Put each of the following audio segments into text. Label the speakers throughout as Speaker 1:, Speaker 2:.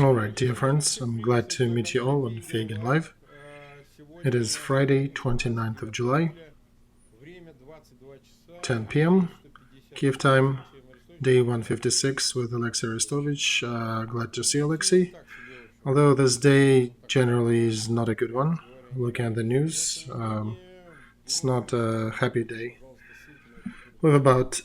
Speaker 1: All right, dear friends, I'm glad to meet you all on Feygin Live. It is Friday, 29th of July, 10 p.m. Kiev time, day 156 with Olexiy Arestovych. Glad to see Olexiy. Although this day generally is not a good one, looking at the news, it's not a happy day. We have about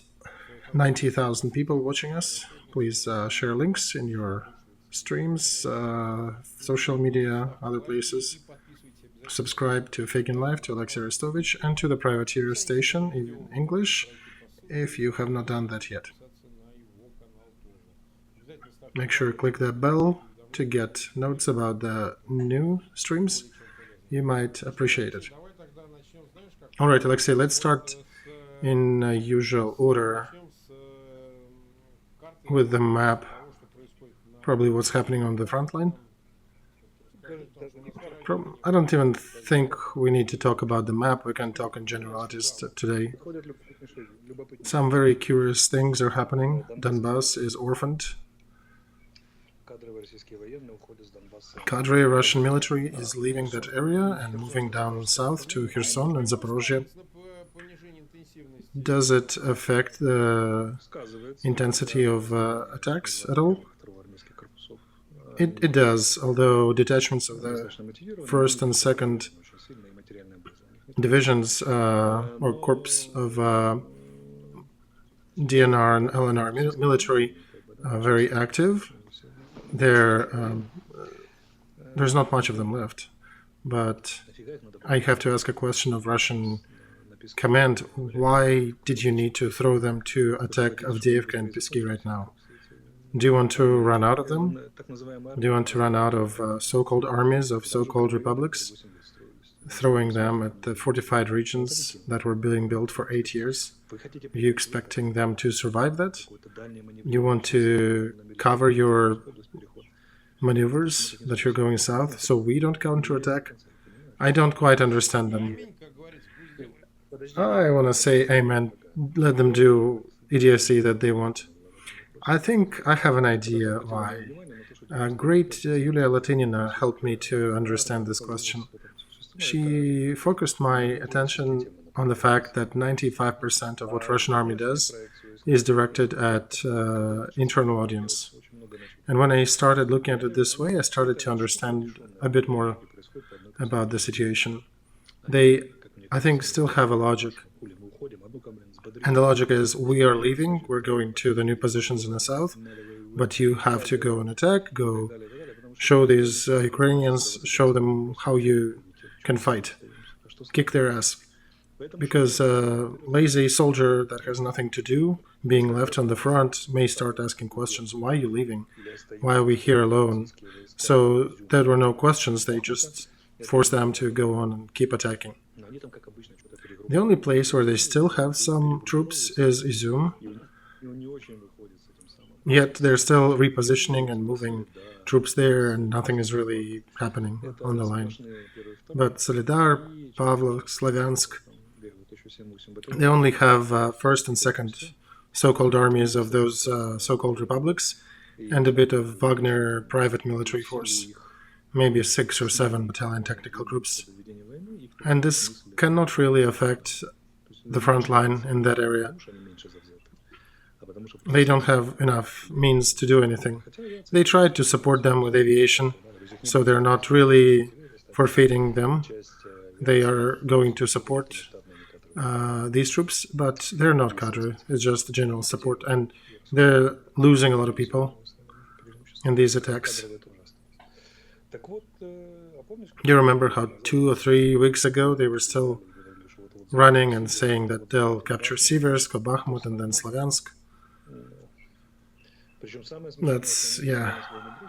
Speaker 1: 90,000 people watching us. Please share links in your streams, social media, other places. Subscribe to Feygin Live, to Olexiy Arestovych, and to the Privateer station in English if you have not done that yet. Make sure to click that bell to get notes about the new streams. You might appreciate it. All right, Olexiy, let's start in usual order with the map, probably what's happening on the front line. I don't even think we need to talk about the map. We can talk in generalities today. Some very curious things are happening. Donbass is orphaned. Cadre Russian military is leaving that area and moving down south to Kherson and Zaporozhye. Does it affect the intensity of attacks at all? It does, although detachments of the 1st and 2nd divisions or corps of DNR and LNR military are very active. There's not much of them left, but I have to ask a question of Russian command. Why did you need to throw them to attack Avdiivka and Pisky right now? Do you want to run out of them? Do you want to run out of so-called armies of so-called republics, throwing them at the fortified regions that were being built for 8 years? Are you expecting them to survive that? You want to cover your maneuvers that you're going south so we don't counterattack? I don't quite understand them. I want to say amen. Let them do idiocy that they want. I think I have an idea why. Great Yulia Latinina helped me to understand this question. She focused my attention on the fact that 95% of what Russian army does is directed at internal audience. And when I started looking at it this way, I started to understand a bit more about the situation. They, I think, still have a logic. And the logic is, we are leaving, we're going to the new positions in the south, but you have to go and attack, go show these Ukrainians, show them how you can fight, kick their ass. Because a lazy soldier that has nothing to do, being left on the front, may start asking questions. Why are you leaving? Why are we here alone? So there were no questions, they just forced them to go on and keep attacking. The only place where they still have some troops is Izum, yet they're still repositioning and moving troops there, and nothing is really happening on the line. But Solidar, Pavlov, Slavyansk, they only have 1st and 2nd so-called armies of those so-called republics, and a bit of Wagner private military force, maybe 6 or 7 battalion technical groups. And this cannot really affect the front line in that area. They don't have enough means to do anything. They tried to support them with aviation, so they're not really forfeiting them. They are going to support these troops, but they're not cadre, it's just general support, and they're losing a lot of people in these attacks. You remember how 2 or 3 weeks ago they were still running and saying that they'll capture Siversk, Bakhmut, and then Slavyansk? That's,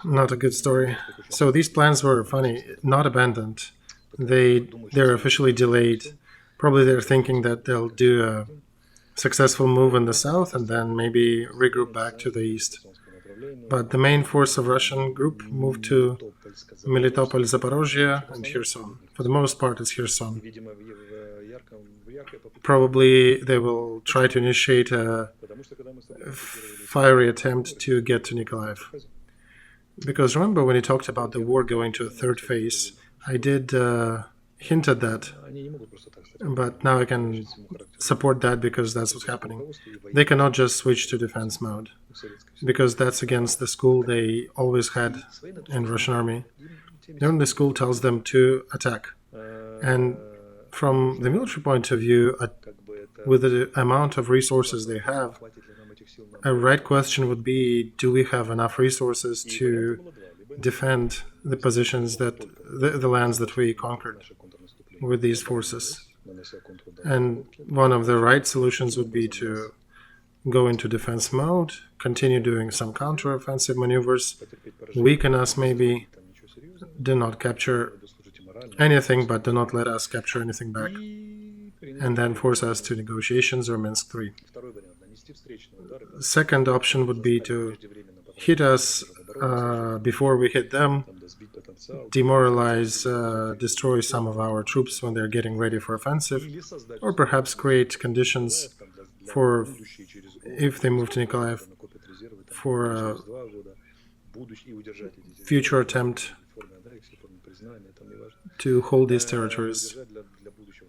Speaker 1: not a good story. So these plans were funny, not abandoned. They're officially delayed. Probably they're thinking that they'll do a successful move in the south and then maybe regroup back to the east. But the main force of Russian group moved to Melitopol, Zaporozhye, and Kherson. For the most part, it's Kherson. Probably they will try to initiate a fiery attempt to get to Nikolaev. Because remember when he talked about the war going to a third phase, I did hint at that, but now I can support that because that's what's happening. They cannot just switch to defense mode, because that's against the school they always had in Russian army. The school tells them to attack. And from the military point of view, with the amount of resources they have, a right question would be, do we have enough resources to defend the positions that the lands that we conquered with these forces? And one of the right solutions would be to go into defense mode, continue doing some counter-offensive maneuvers, weaken us maybe, do not capture anything, but do not let us capture anything back, and then force us to negotiations or Minsk III. Second option would be to hit us before we hit them, demoralize, destroy some of our troops when they're getting ready for offensive, or perhaps create conditions for, if they move to Nikolaev, for a future attempt to hold these territories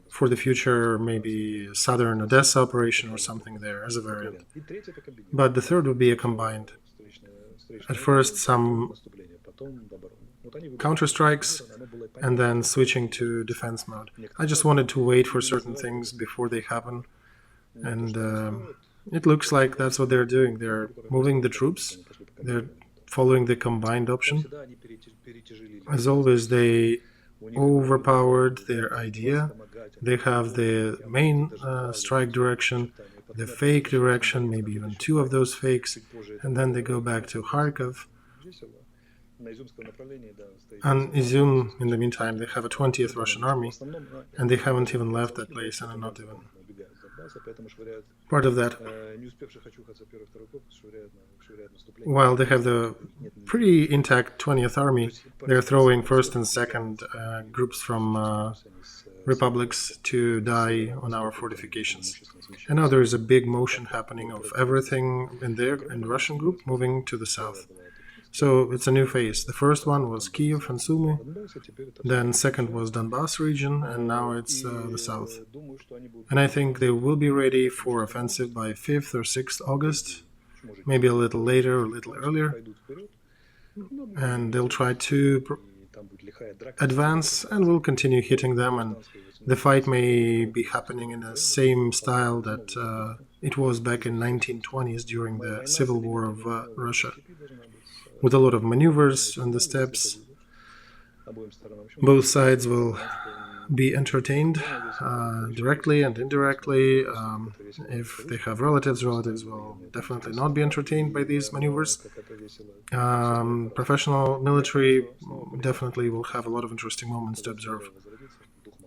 Speaker 1: for the future, maybe southern Odessa operation or something there as a variant. But the third would be a combined. At first some counter-strikes and then switching to defense mode. I just wanted to wait for certain things before they happen, and it looks like that's what they're doing. They're moving the troops, they're following the combined option. As always, they overpowered their idea. They have the main strike direction, the fake direction, maybe even two of those fakes, and then they go back to Kharkov. And Izum, in the meantime, they have a 20th Russian army, and they haven't even left that place and are not even part of that. While they have the pretty intact 20th army, they're throwing first and second groups from republics to die on our fortifications. And now there is a big motion happening of everything in the Russian group moving to the south. So it's a new phase. The first one was Kiev and Sumy, then second was Donbass region, and now it's the south. And I think they will be ready for offensive by 5th or 6th August, maybe a little later or a little earlier. And they'll try to advance, and we'll continue hitting them, and the fight may be happening in the same style that it was back in 1920s during the civil war of Russia, with a lot of maneuvers on the steppes. Both sides will be entertained directly and indirectly. If they have relatives will definitely not be entertained by these maneuvers. Professional military definitely will have a lot of interesting moments to observe.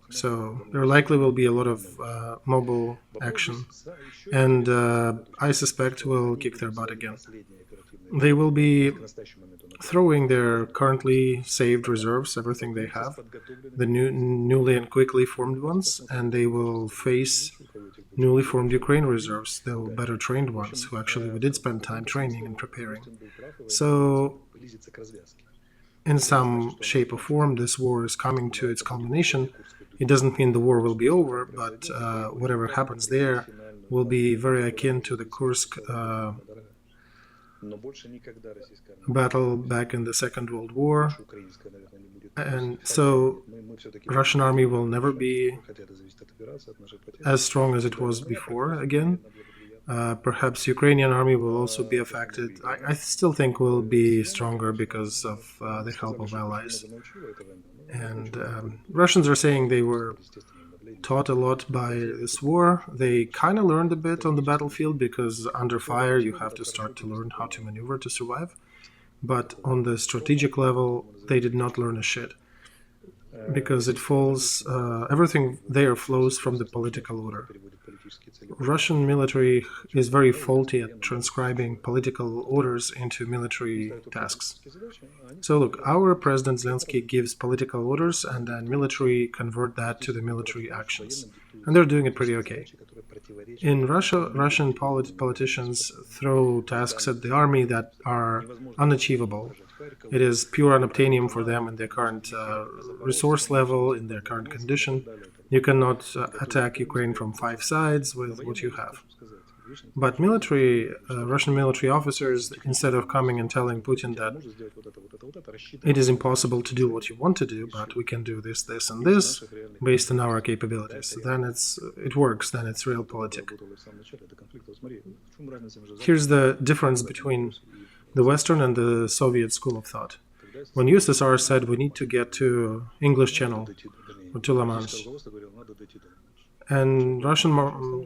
Speaker 1: So there likely will be a lot of mobile action, and I suspect will kick their butt again. They will be throwing their currently saved reserves, everything they have, the newly and quickly formed ones, and they will face newly formed Ukraine reserves, the better trained ones, who actually we did spend time training and preparing. So, in some shape or form, this war is coming to its culmination. It doesn't mean the war will be over, but whatever happens there will be very akin to the Kursk battle back in the Second World War. And so Russian army will never be as strong as it was before again. Perhaps Ukrainian army will also be affected. I still think will be stronger because of the help of allies. And Russians are saying they were taught a lot by this war. They kind of learned a bit on the battlefield because under fire you have to start to learn how to maneuver to survive. But on the strategic level, they did not learn a shit. Because it falls, everything there flows from the political order. Russian military is very faulty at transcribing political orders into military tasks. So look, our President Zelensky gives political orders and then military convert that to the military actions. And they're doing it pretty okay. In Russia, Russian politicians throw tasks at the army that are unachievable. It is pure unobtainium for them in their current resource level, in their current condition. You cannot attack Ukraine from 5 sides with what you have. But Russian military officers, instead of coming and telling Putin that it is impossible to do what you want to do, but we can do this, this, and this based on our capabilities, then it works, then it's realpolitik. Here's the difference between the Western and the Soviet school of thought. When USSR said we need to get to English Channel, or to La Manche, and Russian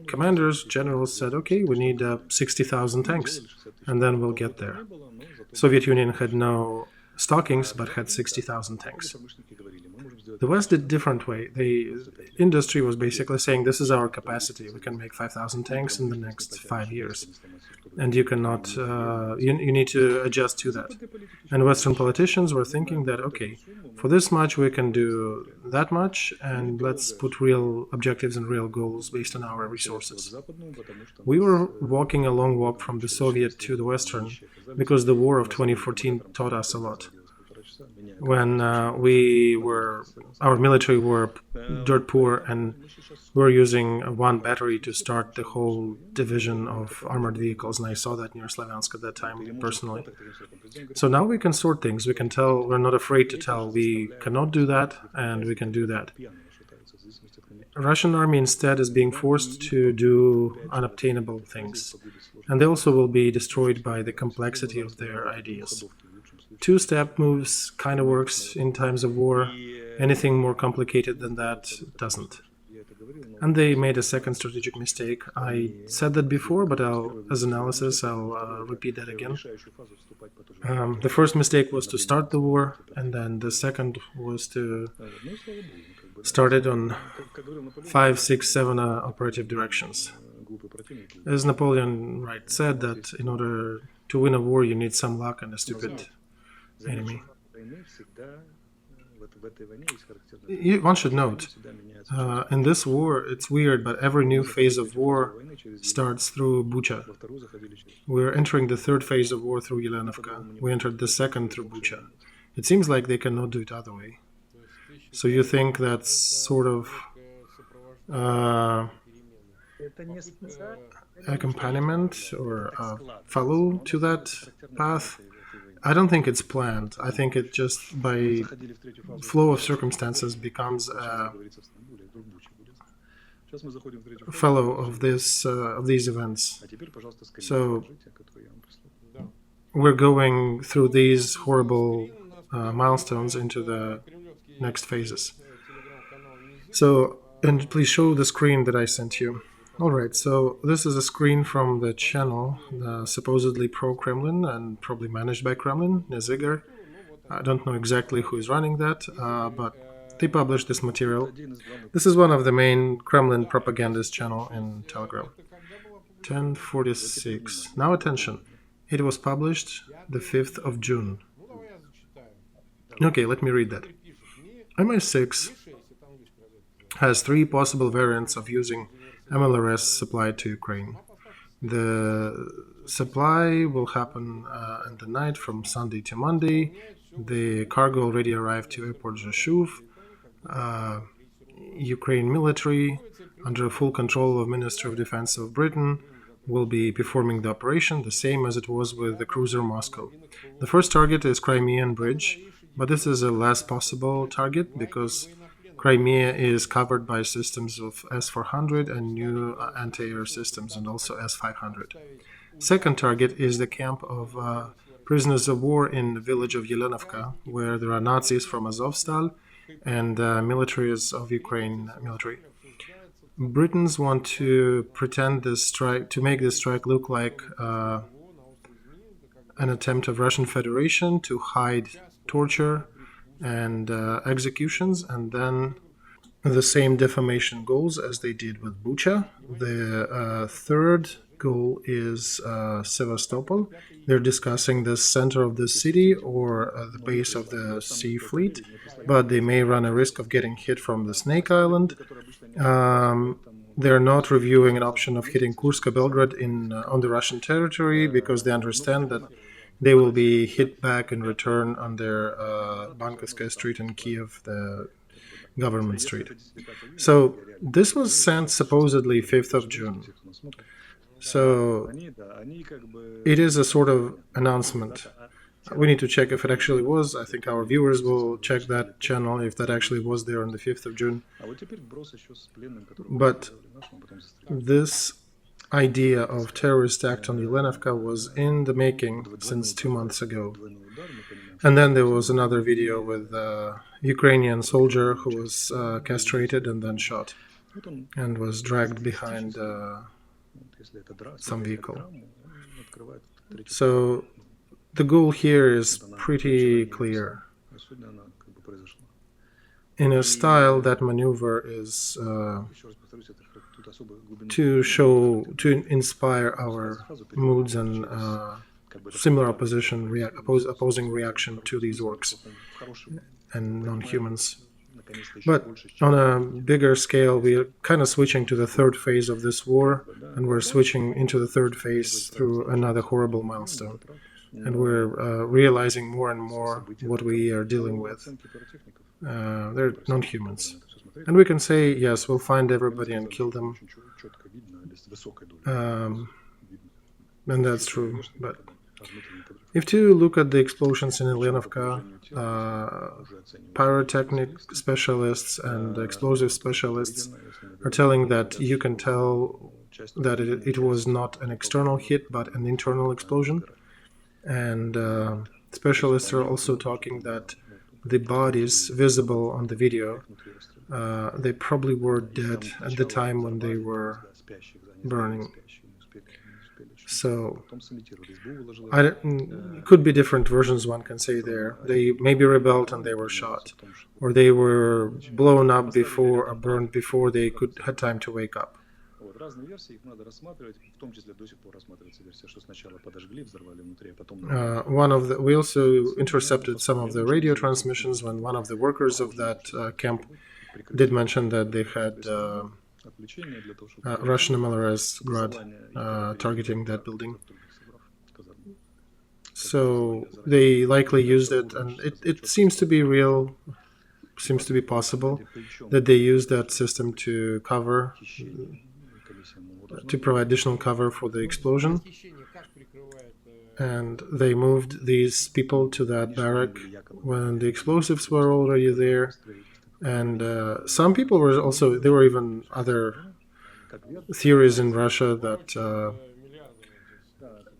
Speaker 1: commanders, generals said, okay, we need 60,000 tanks, and then we'll get there. Soviet Union had no stockings, but had 60,000 tanks. The West did a different way. The industry was basically saying, this is our capacity. We can make 5,000 tanks in the next 5 years. And you cannot, you need to adjust to that. And Western politicians were thinking that, okay, for this much we can do that much, and let's put real objectives and real goals based on our resources. We were walking a long walk from the Soviet to the Western because the war of 2014 taught us a lot. When our military were dirt poor, and we were using one battery to start the whole division of armored vehicles, and I saw that near Slavyansk at that time personally. So now we can sort things. We can tell, we're not afraid to tell we cannot do that, and we can do that. Russian army instead is being forced to do unobtainable things, and they also will be destroyed by the complexity of their ideas. Two-step moves kind of works in times of war. Anything more complicated than that doesn't. And they made a second strategic mistake. I said that before, but as analysis, I'll repeat that again. The first mistake was to start the war, and then the second was to start it on 5, 6, 7 operative directions. As Napoleon said, that in order to win a war, you need some luck and a stupid enemy. One should note, in this war, it's weird, but every new phase of war starts through Bucha. We're entering the third phase of war through Yelenovka. We entered the second through Bucha. It seems like they cannot do it other way. So you think that's sort of accompaniment or follow to that path? I don't think it's planned. I think it just by flow of circumstances becomes a fellow of these events. So we're going through these horrible milestones into the next phases. So, and please show the screen that I sent you. Alright, so this is a screen from the channel, supposedly pro-Kremlin and probably managed by Kremlin, Neziger. I don't know exactly who is running that, but they published this material. This is one of the main Kremlin propagandist channel in Telegram. 10:46. Now attention, it was published the 5th of June. Okay, let me read that. MI6 has 3 possible variants of using MLRS supplied to Ukraine. The supply will happen in the night from Sunday to Monday. The cargo already arrived to airport Rzeszów. Ukraine military, under full control of Ministry of Defense of Britain, will be performing the operation, the same as it was with the cruiser Moscow. The first target is Crimean Bridge, but this is a less possible target because Crimea is covered by systems of S-400 and new anti-air systems, and also S-500. Second target is the camp of prisoners of war in the village of Yelenovka, where there are Nazis from Azovstal and militaries of Ukraine military. Britons want to pretend to make this strike look like an attempt of Russian Federation to hide torture and executions, and then the same defamation goals as they did with Bucha. The third goal is Sevastopol. They're discussing the center of the city or the base of the sea fleet, but they may run a risk of getting hit from the Snake Island. they're not reviewing an option of hitting Kursk or Belgrade on the Russian territory because they understand that they will be hit back in return on their Bankovskaya Street in Kiev, the government street. So this was sent supposedly 5th of June. So it is a sort of announcement. We need to check if it actually was. I think our viewers will check that channel if that actually was there on the 5th of June. But this idea of terrorist act on Yelenovka was in the making since 2 months ago. And then there was another video with a Ukrainian soldier who was castrated and then shot and was dragged behind some vehicle. So the goal here is pretty clear. In a style, that maneuver is to inspire our moods and similar opposing reaction to these orcs and non-humans. But on a bigger scale, we're kind of switching to the third phase of this war, and we're switching into the third phase through another horrible milestone. And we're realizing more and more what we are dealing with. They're non-humans. And we can say, yes, we'll find everybody and kill them. And that's true. But if you look at the explosions in Yelenovka, pyrotechnic specialists and explosive specialists are telling that you can tell that it was not an external hit, but an internal explosion. And specialists are also talking that the bodies visible on the video, they probably were dead at the time when they were burning. So could be different versions one can say there. They maybe rebelled and they were shot, or they were blown up before or burned before they had time to wake up. We also intercepted some of the radio transmissions when one of the workers of that camp did mention that they had Russian MLRS Grad targeting that building. So they likely used it, and it seems to be real, seems to be possible that they used that system to provide additional cover for the explosion. And they moved these people to that barrack when the explosives were already there. And some people were also, there were even other theories in Russia that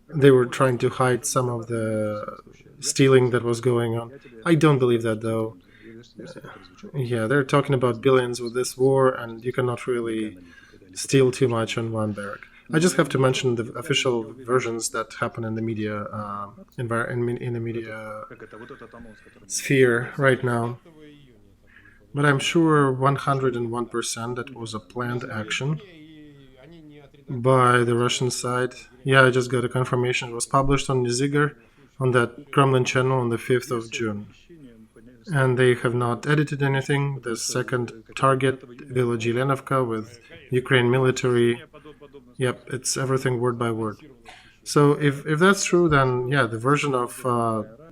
Speaker 1: they were trying to hide some of the stealing that was going on. I don't believe that, though. Yeah, they're talking about billions with this war, and you cannot really steal too much on one barrack. I just have to mention the official versions that happen in the media, in the media sphere right now. But I'm sure 101% that was a planned action by the Russian side. Yeah, I just got a confirmation. It was published on Niziger, on that Kremlin channel on the 5th of June. And they have not edited anything. The second target, village Yelenovka, with Ukraine military. Yep, it's everything word by word. So if that's true, then yeah, the version of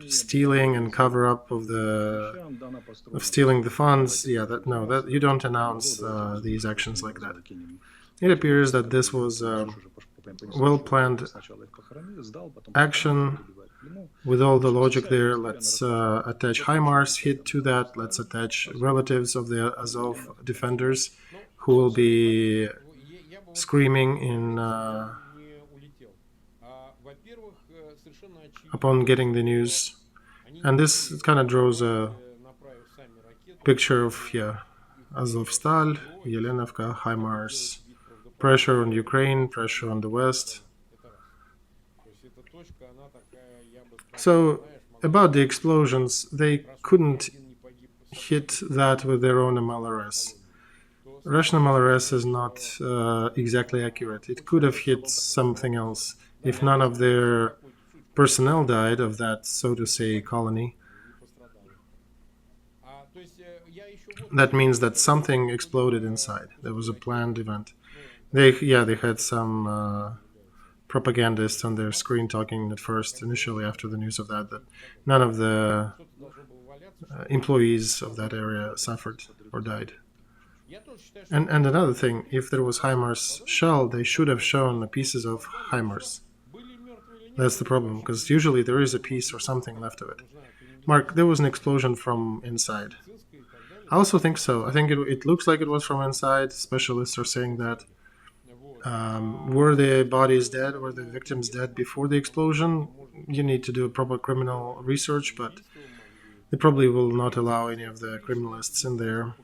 Speaker 1: stealing and cover up of stealing the funds, yeah, that you don't announce these actions like that. It appears that this was a well-planned action with all the logic there. Let's attach HIMARS hit to that. Let's attach relatives of the Azov defenders who will be screaming upon getting the news. And this kind of draws a picture of, Azovstal, Yelenovka, HIMARS, pressure on Ukraine, pressure on the West. So, about the explosions, they couldn't hit that with their own MLRS. Russian MLRS is not exactly accurate. It could have hit something else if none of their personnel died of that, so to say, colony. That means that something exploded inside. There was a planned event. They had some propagandists on their screen talking at first, initially after the news of that none of the employees of that area suffered or died. And another thing, if there was HIMARS shell, they should have shown the pieces of HIMARS. That's the problem, because usually there is a piece or something left of it. Mark, there was an explosion from inside. I also think so. I think it looks like it was from inside. Specialists are saying that. Were the bodies dead? Were the victims dead before the explosion? You need to do a proper criminal research, but they probably will not allow any of the criminalists in there.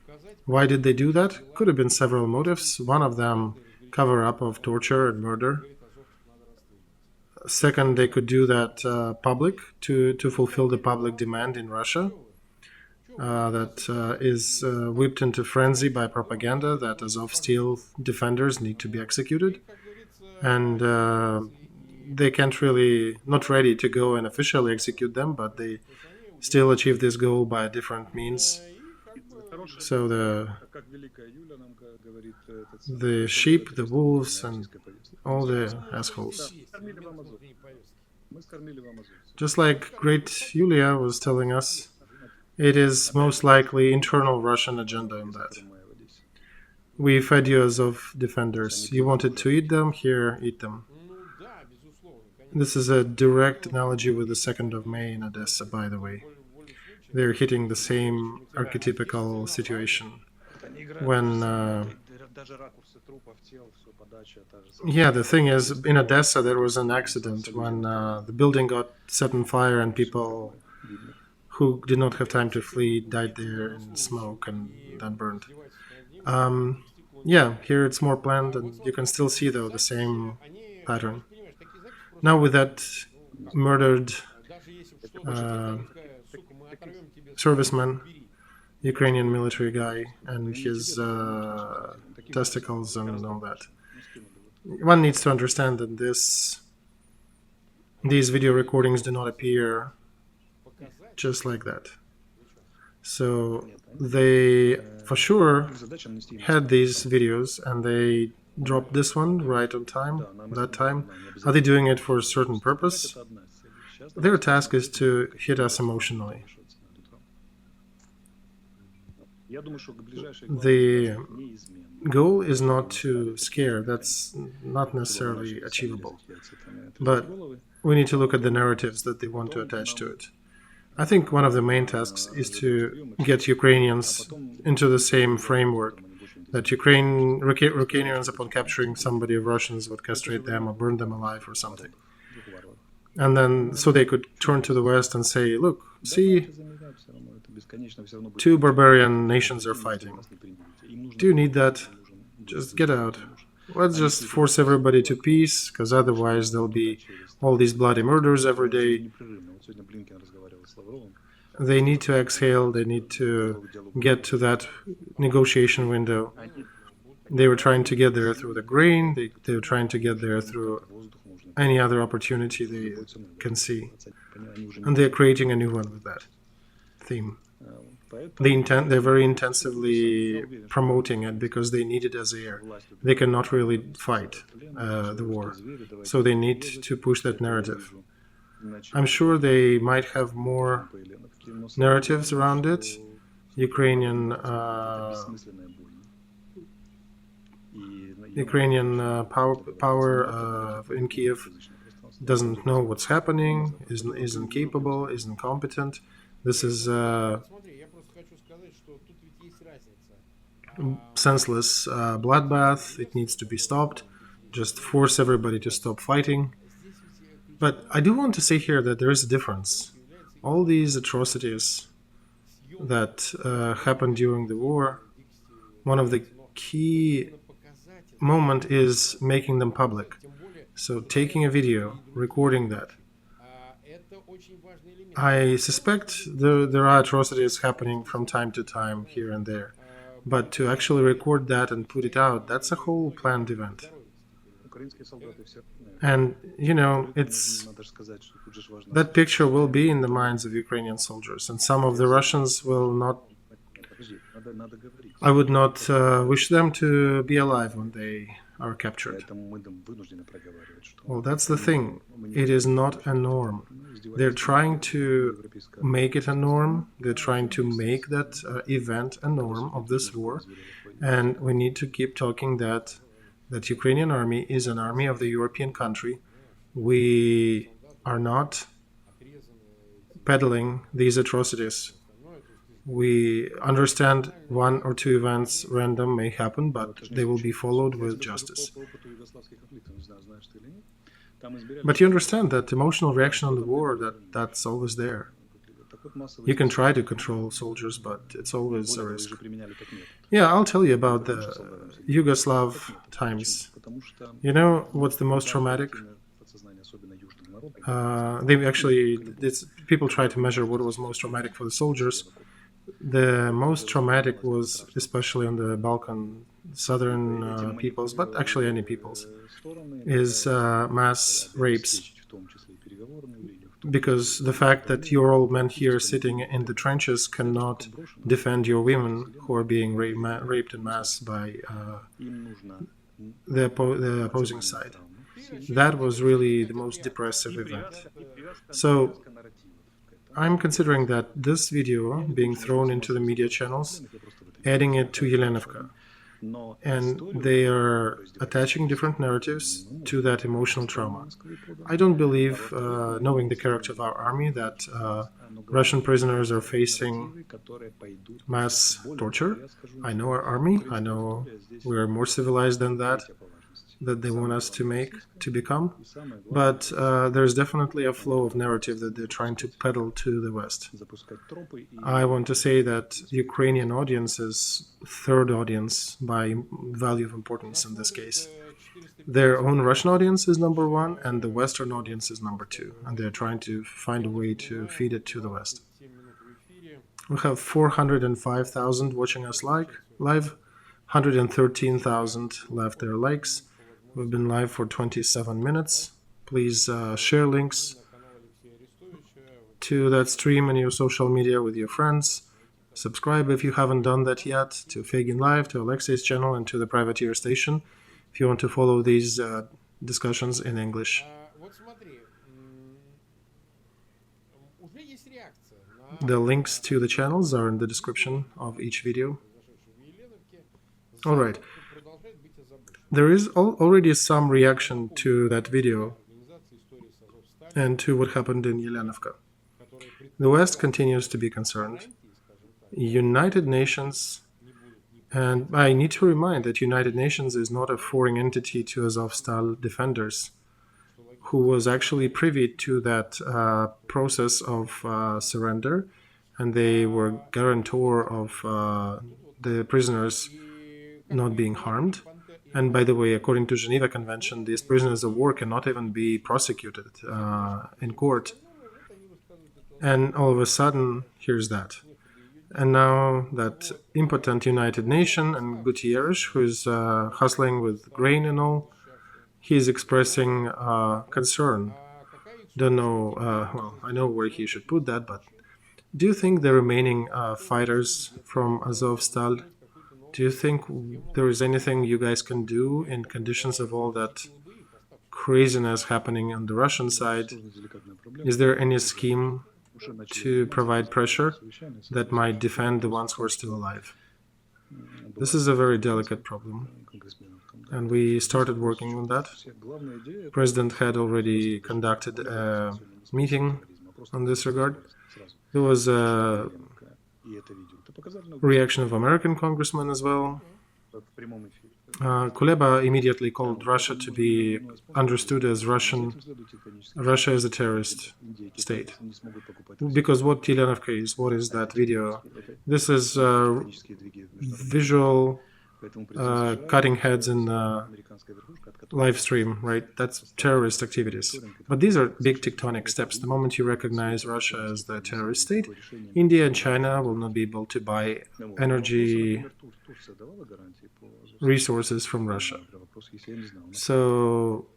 Speaker 1: Why did they do that? Could have been several motives. One of them, cover up of torture and murder. Second, they could do that public to fulfill the public demand in Russia that is whipped into frenzy by propaganda that Azov Steel defenders need to be executed. And they can't really, not ready to go and officially execute them, but they still achieve this goal by different means. So the sheep, the wolves, and all the assholes. Just like great Yulia was telling us, it is most likely internal Russian agenda in that. We fed you as of defenders. You wanted to eat them, here, eat them. This is a direct analogy with the 2nd of May in Odessa, by the way. They're hitting the same archetypical situation. When, the thing is, in Odessa there was an accident when the building got set on fire and people who did not have time to flee died there in smoke and then burned. Here it's more planned, and you can still see, though, the same pattern. Now with that murdered serviceman, Ukrainian military guy, and his testicles and all that, one needs to understand that these video recordings do not appear just like that. So they, for sure, had these videos, and they dropped this one right on time, that time. Are they doing it for a certain purpose? Their task is to hit us emotionally. The goal is not to scare. That's not necessarily achievable. But we need to look at the narratives that they want to attach to it. I think one of the main tasks is to get Ukrainians into the same framework, that Ukrainians, upon capturing somebody of Russians, would castrate them or burn them alive or something. And then, so they could turn to the West and say, look, see, two barbarian nations are fighting. Do you need that? Just get out. Let's just force everybody to peace, because otherwise there'll be all these bloody murders every day. They need to exhale, they need to get to that negotiation window. They were trying to get there through the grain, they were trying to get there through any other opportunity they can see. And they're creating a new one with that theme. They're very intensively promoting it because they need it as air. They cannot really fight the war, so they need to push that narrative. I'm sure they might have more narratives around it. Ukrainian power in Kiev doesn't know what's happening, is incapable, is incompetent. This is senseless bloodbath. It needs to be stopped. Just force everybody to stop fighting. But I do want to say here that there is a difference. All these atrocities that happened during the war, one of the key moment is making them public. So taking a video, recording that. I suspect there are atrocities happening from time to time here and there. But to actually record that and put it out, that's a whole planned event. And, that picture will be in the minds of Ukrainian soldiers, and some of the Russians will not. I would not wish them to be alive when they are captured. Well, that's the thing. It is not a norm. They're trying to make it a norm. They're trying to make that event a norm of this war. And we need to keep talking that Ukrainian army is an army of the European country. We are not peddling these atrocities. We understand one or two events random may happen, but they will be followed with justice. But you understand that emotional reaction on the war, that's always there. You can try to control soldiers, but it's always a risk. Yeah, I'll tell you about the Yugoslav times. You know what's the most traumatic? People try to measure what was most traumatic for the soldiers. The most traumatic was, especially on the Balkan southern peoples, but actually any peoples, is mass rapes. Because the fact that your old men here sitting in the trenches cannot defend your women who are being raped in mass by the opposing side. That was really the most depressive event. So I'm considering that this video being thrown into the media channels, adding it to Yelenovka, and they are attaching different narratives to that emotional trauma. I don't believe, knowing the character of our army, that Russian prisoners are facing mass torture. I know our army. I know we are more civilized than that they want us to become. But there's definitely a flow of narrative that they're trying to peddle to the West. I want to say that the Ukrainian audience is third audience by value of importance in this case. Their own Russian audience is number one, and the Western audience is number two. And they're trying to find a way to feed it to the West. We have 405,000 watching us live, 113,000 left their likes. We've been live for 27 minutes. Please share links to that stream in your social media with your friends. Subscribe if you haven't done that yet to Feygin Live, to Olexiy's channel, and to the Privateer Station if you want to follow these discussions in English. The links to the channels are in the description of each video. All right. There is already some reaction to that video and to what happened in Yelenovka. The West continues to be concerned. United Nations, and I need to remind that United Nations is not a foreign entity to Azovstal defenders, who was actually privy to that process of surrender, and they were guarantor of the prisoners not being harmed. And by the way, according to Geneva Convention, these prisoners of war cannot even be prosecuted in court. And all of a sudden, here's that. And now that impotent United Nations and Gutierrez, who's hustling with grain and all, he's expressing concern. Don't know, well, I know where he should put that, but do you think the remaining fighters from Azovstal, do you think there is anything you guys can do in conditions of all that craziness happening on the Russian side? Is there any scheme to provide pressure that might defend the ones who are still alive? This is a very delicate problem, and we started working on that. The President had already conducted a meeting on this regard. There was a reaction of American congressman as well. Kuleba immediately called Russia to be understood as Russia is a terrorist state. Because what Yelenovka is, what is that video? This is visual cutting heads in live stream, right? That's terrorist activities. But these are big tectonic steps. The moment you recognize Russia as the terrorist state, India and China will not be able to buy energy resources from Russia. So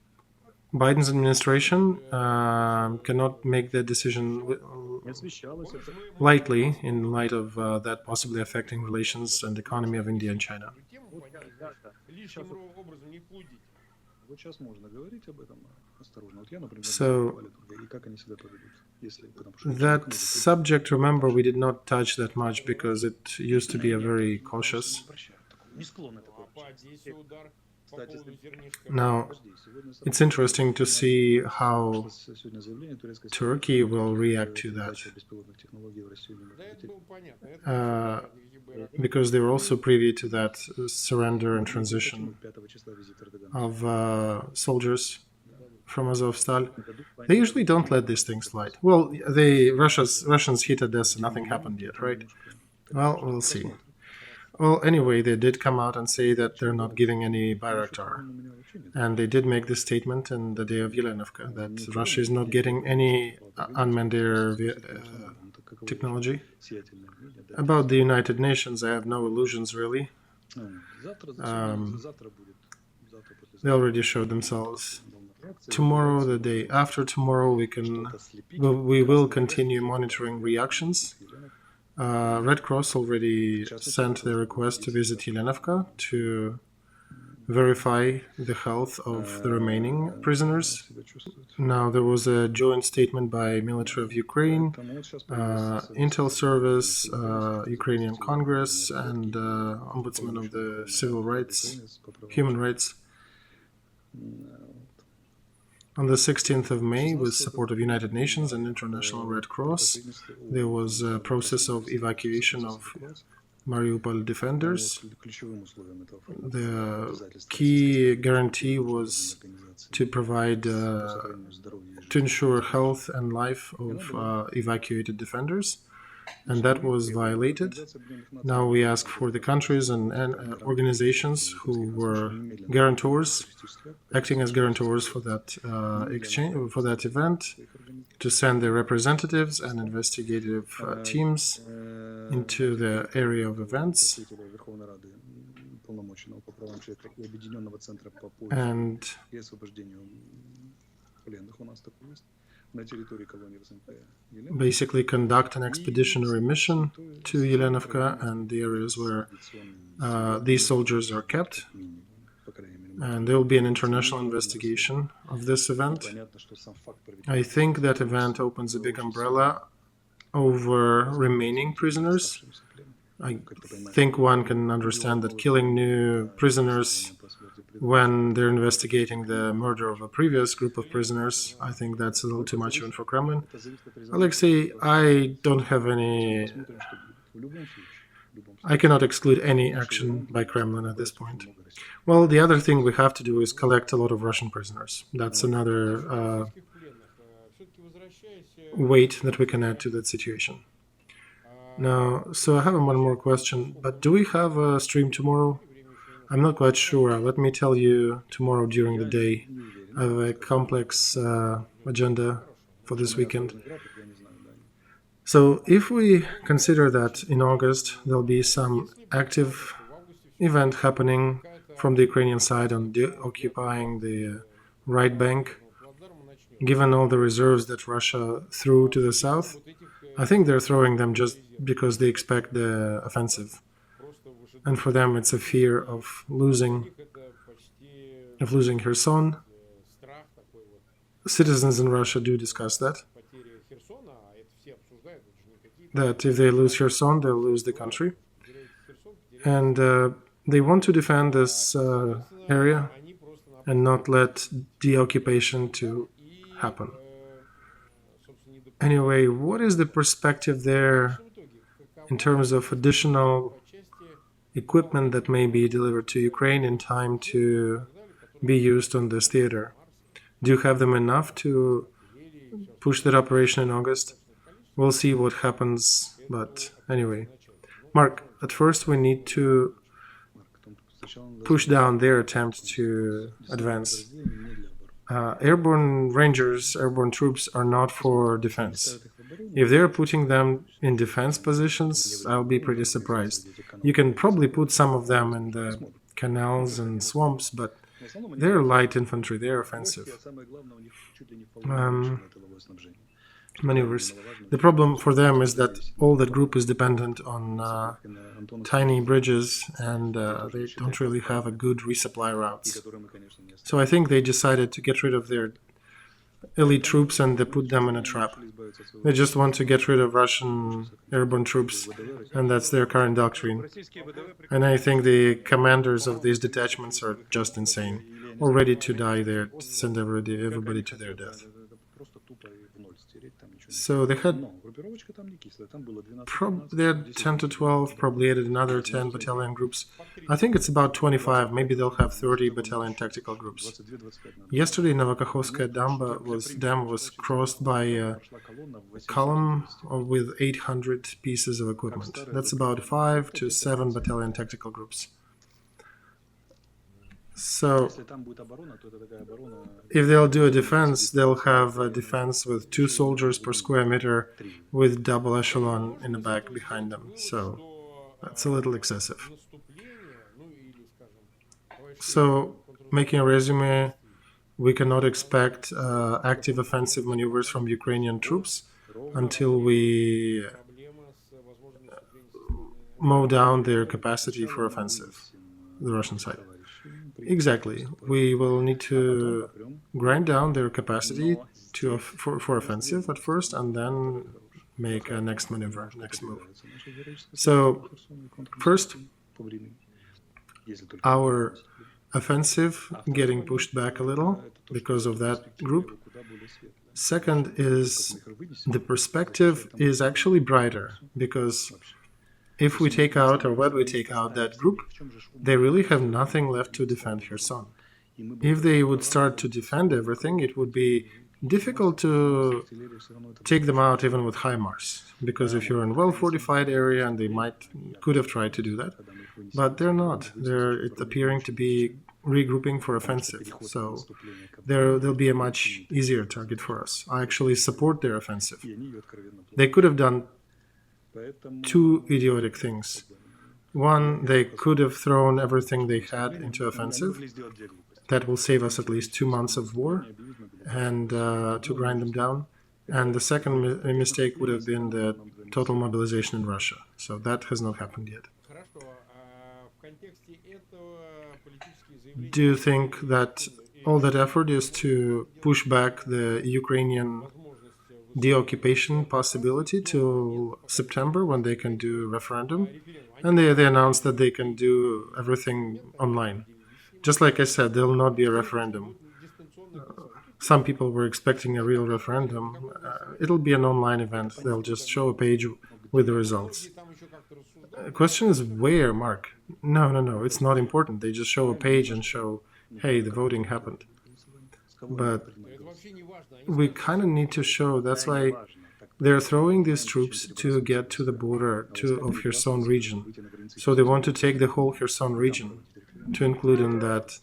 Speaker 1: Biden's administration cannot make the decision lightly in light of that possibly affecting relations and economy of India and China. So that subject, remember, we did not touch that much because it used to be a very cautious. Now, it's interesting to see how Turkey will react to that, because they're also privy to that surrender and transition of soldiers from Azovstal. They usually don't let these things slide. Well, Russians hit Odessa, nothing happened yet, right? Well, we'll see. Well, anyway, they did come out and say that they're not giving any Bayraktar. And they did make this statement in the day of Yelenovka that Russia is not getting any unmanned air technology. About the United Nations, I have no illusions, really. They already showed themselves. Tomorrow, the day after tomorrow, we will continue monitoring reactions. Red Cross already sent the request to visit Yelenovka to verify the health of the remaining prisoners. Now, there was a joint statement by military of Ukraine, Intel Service, Ukrainian Congress, and ombudsman of the civil rights, human rights. On the 16th of May, with support of United Nations and International Red Cross, there was a process of evacuation of Mariupol defenders. The key guarantee was to provide, to ensure health and life of evacuated defenders, and that was violated. Now we ask for the countries and organizations who were guarantors, acting as guarantors for that exchange, for that event, to send their representatives and investigative teams into the area of events. And basically conduct an expeditionary mission to Yelenovka and the areas where these soldiers are kept. And there will be an international investigation of this event. I think that event opens a big umbrella over remaining prisoners. I think one can understand that killing new prisoners when they're investigating the murder of a previous group of prisoners, I think that's a little too much even for Kremlin. Olexiy, I cannot exclude any action by Kremlin at this point. Well, the other thing we have to do is collect a lot of Russian prisoners. That's another weight that we can add to that situation. Now, so I have one more question, but do we have a stream tomorrow? I'm not quite sure. Let me tell you tomorrow during the day. I have a complex agenda for this weekend. So if we consider that in August there'll be some active event happening from the Ukrainian side on occupying the right bank, given all the reserves that Russia threw to the south, I think they're throwing them just because they expect the offensive. And for them, it's a fear of losing Kherson. Citizens in Russia do discuss that if they lose Kherson, they'll lose the country. And they want to defend this area and not let de-occupation to happen. Anyway, what is the perspective there in terms of additional equipment that may be delivered to Ukraine in time to be used on this theater? Do you have them enough to push that operation in August? We'll see what happens, but anyway. Mark, at first we need to push down their attempt to advance. Airborne rangers, airborne troops are not for defense. If they're putting them in defense positions, I'll be pretty surprised. You can probably put some of them in the canals and swamps, but they're light infantry, they're offensive. maneuvers. The problem for them is that all that group is dependent on tiny bridges, and they don't really have a good resupply routes. So I think they decided to get rid of their elite troops and they put them in a trap. They just want to get rid of Russian airborne troops, and that's their current doctrine. And I think the commanders of these detachments are just insane, or ready to die there, to send everybody to their death. So they had 10 to 12, probably added another 10 battalion groups. I think it's about 25, maybe they'll have 30 battalion tactical groups. Yesterday, Novokakhovskaya dam was crossed by a column with 800 pieces of equipment. That's about 5 to 7 battalion tactical groups. So, if they'll do a defense, they'll have a defense with 2 soldiers per square meter with double echelon in the back behind them. So, that's a little excessive. So, making a resume, we cannot expect active offensive maneuvers from Ukrainian troops until we mow down their capacity for offensive, the Russian side. Exactly. We will need to grind down their capacity for offensive at first, and then make a next maneuver, next move. So, first, our offensive getting pushed back a little because of that group. Second is the perspective is actually brighter, because if we take out, or when we take out that group, they really have nothing left to defend Kherson. If they would start to defend everything, it would be difficult to take them out even with HIMARS, because if you're in a well-fortified area, and they could have tried to do that, but they're not. They're appearing to be regrouping for offensive, so they'll be a much easier target for us. I actually support their offensive. They could have done 2 idiotic things. One, they could have thrown everything they had into offensive. That will save us at least 2 months of war, and to grind them down. And the second mistake would have been the total mobilization in Russia. So that has not happened yet. Do you think that all that effort is to push back the Ukrainian deoccupation possibility till September, when they can do referendum? And they announced that they can do everything online. Just like I said, there will not be a referendum. Some people were expecting a real referendum. It'll be an online event. They'll just show a page with the results. The question is where, Mark? No, it's not important. They just show a page and show, hey, the voting happened. But we kind of need to show, that's why they're throwing these troops to get to the border of Kherson region. So they want to take the whole Kherson region to include in that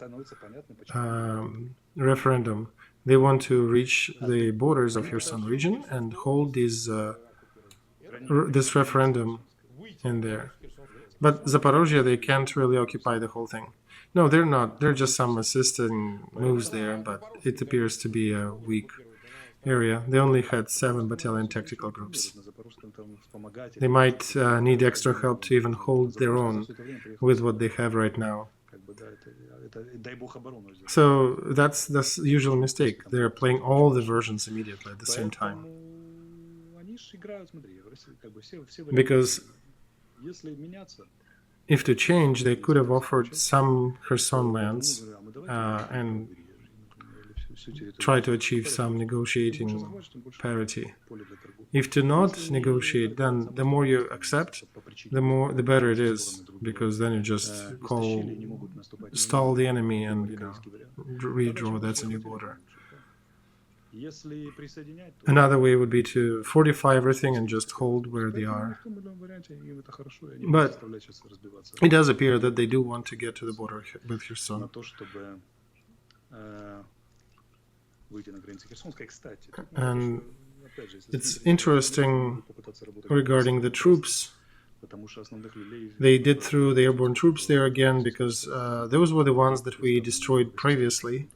Speaker 1: referendum. They want to reach the borders of Kherson region and hold this referendum in there. But Zaporozhye, they can't really occupy the whole thing. No, they're not. They're just some assisting moves there, but it appears to be a weak area. They only had 7 battalion tactical groups. They might need extra help to even hold their own with what they have right now. So that's the usual mistake. They're playing all the versions immediately at the same time. Because if to change, they could have offered some Kherson lands and try to achieve some negotiating parity. If to not negotiate, then the more you accept, the better it is, because then you just stall the enemy and redraw. That's a new border. Another way would be to fortify everything and just hold where they are. But it does appear that they do want to get to the border with Kherson. And it's interesting regarding the troops They did throw the airborne troops there again because those were the ones that we destroyed previously.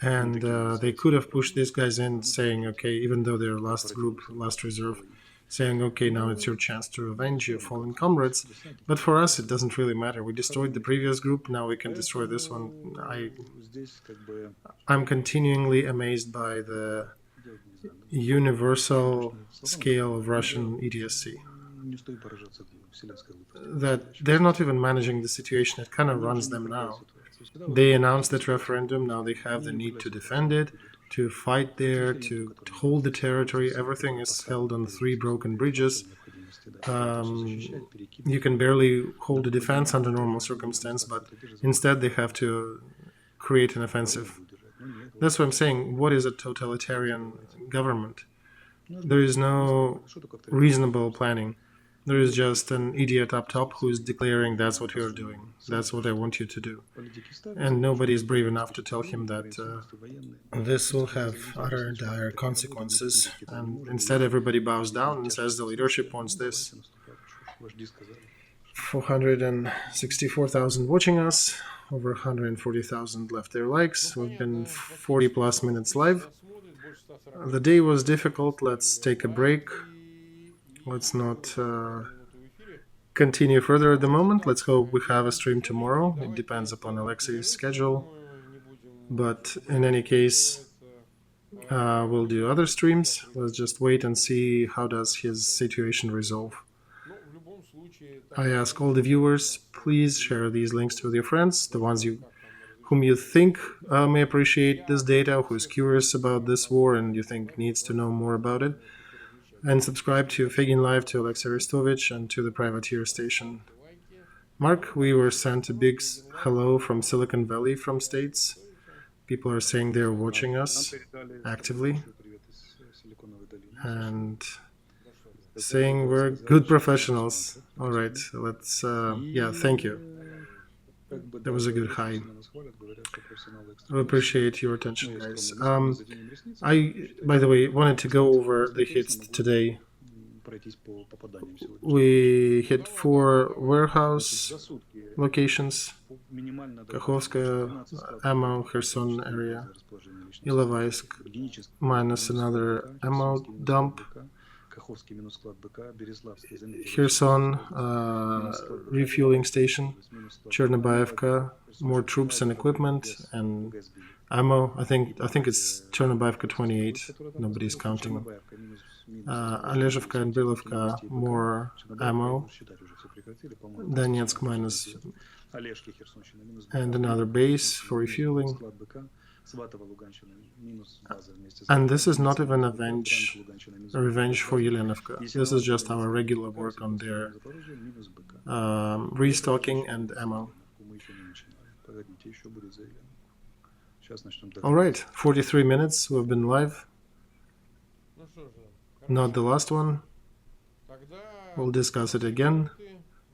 Speaker 1: And they could have pushed these guys in, saying, okay, even though they're last group, last reserve, saying, okay, now it's your chance to avenge your fallen comrades. But for us, it doesn't really matter. We destroyed the previous group, now we can destroy this one. I'm continually amazed by the universal scale of Russian EDSC. That they're not even managing the situation, it kind of runs them now. They announced that referendum, now they have the need to defend it, to fight there, to hold the territory. Everything is held on 3 broken bridges. You can barely hold a defense under normal circumstance, but instead they have to create an offensive. That's what I'm saying. What is a totalitarian government? There is no reasonable planning. There is just an idiot up top who is declaring that's what you're doing. That's what I want you to do. And nobody is brave enough to tell him that this will have utter dire consequences. And instead everybody bows down and says the leadership wants this. 464,000 watching us. Over 140,000 left their likes. We've been 40 plus minutes live. The day was difficult. Let's take a break. Let's not continue further at the moment. Let's hope we have a stream tomorrow. It depends upon Alexei's schedule. But in any case, we'll do other streams. Let's just wait and see how does his situation resolve. I ask all the viewers, please share these links with your friends, the ones whom you think may appreciate this data, who is curious about this war and you think needs to know more about it. And subscribe to Feygin Live, to Olexiy Arestovych, and to the Privateer Station. Mark, we were sent a big hello from Silicon Valley from States. People are saying they're watching us actively and saying we're good professionals. All right, let's, yeah, thank you. That was a good hi. I appreciate your attention, guys. I, by the way, wanted to go over the hits today. We hit 4 warehouse locations: Kakhovskaya, ammo, Kherson area, Ilovaisk, minus another ammo dump, Kherson, refueling station, Chernobyevka, more troops and equipment and ammo. I think it's Chernobyevka 28. Nobody's counting. Olezhivka and Brylovka, more ammo. Donetsk minus, and another base for refueling. And this is not even a revenge for Yelenovka. This is just our regular work on their restocking and ammo. Alright, 43 minutes, we've been live. Not the last one. We'll discuss it again.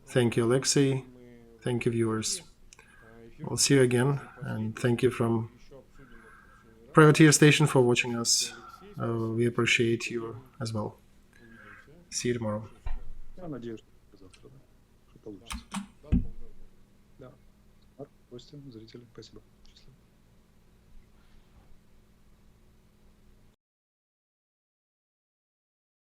Speaker 1: Thank you, Olexiy. Thank you, viewers. We'll see you again, and thank you from Privateer Station for watching us. We appreciate you as well. See you tomorrow. Гости, зрители, спасибо. Счастливо.